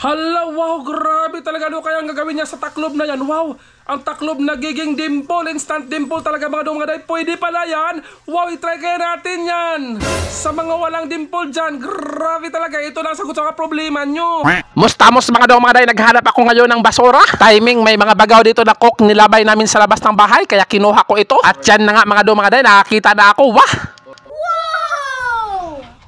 Hala, wow, grabe talaga. Ano kaya ang gagawin niya sa taklob na yan? Wow, ang taklob nagiging dimple, instant dimple talaga mga mga day. Pwede pala yan. Wow, itry kaya natin yan. Sa mga walang dimple dyan, grabe talaga. Ito na ang sagot sa mga problema nyo. Mustamos mga day, naghanap ako ngayon ng basura. Timing, may mga bagaw dito na coke nilabay namin sa labas ng bahay, kaya kinuha ko ito. At yan na nga mga day, nakakita na ako. Wah!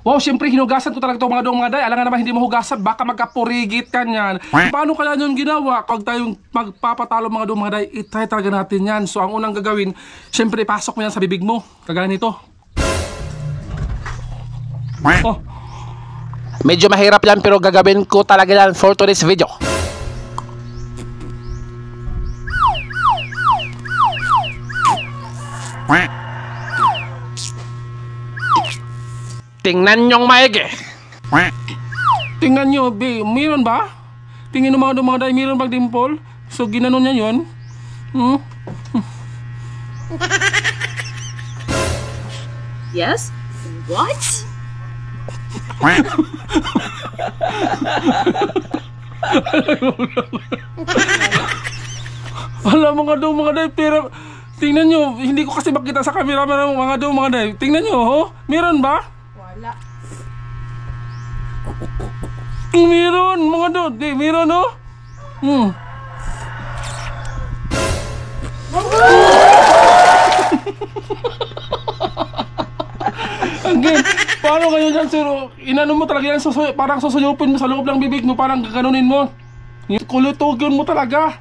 Wow, siyempre hinugasan ko talaga ito mga day. Alam nga naman hindi mo hugasan, baka magkapurigit ka niyan. Paano kaya yun ginawa? Kung tayong magpapatalo mga day, itry talaga natin yan. So ang unang gagawin, siyempre ipasok mo yan sa bibig mo. Kagaya nito. Oh. Medyo mahirap yan pero gagawin ko talaga yan for today's video. Tingnan nyong maigi. Tingnan nyo, meron ba? Tingin mo mga day, meron bang dimple? So ginanon niya yun. Yes? What? Alam mga day, pero tingnan nyo, hindi ko kasi makita sa camera mga day. Tingnan nyo, oh, meron ba? Wala. Meron, mga day, meron, oh. Again, paano kayo dyan, sir? Inano mo talaga yan, parang susuyupin mo sa loob ng bibig mo, parang gaganunin mo. Kulutugin mo talaga.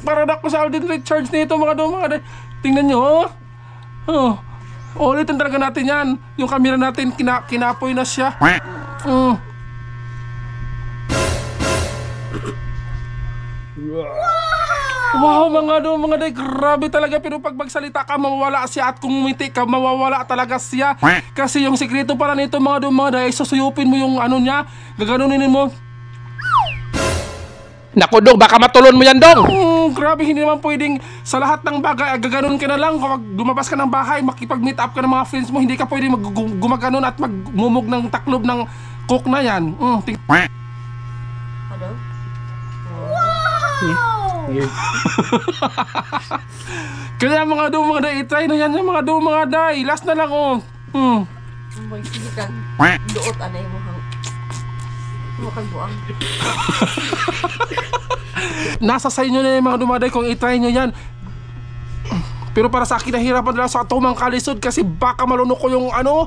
Para na ko sa Alden Recharge nito mga day. Tingnan nyo, oh. Ulitin talaga natin yan. Yung camera natin, kinapoy na siya. Wow, mga day, grabe talaga. Pero pag magsalita ka, mawawala siya. At kung umiti ka, mawawala talaga siya. Kasi yung sikreto pala nito mga day, susuyupin mo yung ano niya, gaganunin mo. Naku dong, baka matulon mo yan dong. Grabe, hindi naman pwedeng sa lahat ng bagay, gaganon ka na lang. Kapag lumabas ka ng bahay, makipag-meet up ka ng mga friends mo, hindi ka pwedeng gumaganon at magmumog ng taklob ng coke na yan. Hello? Kaya mga day, itry na yan yung mga day. Last na lang, oh. Sige ka. Doot, anay mo hang. Buang. Nasa sa inyo na yung mga day kung itry nyo yan. Pero para sa akin, nahirapan lang sa atomang kalisod kasi baka malunok ko yung ano.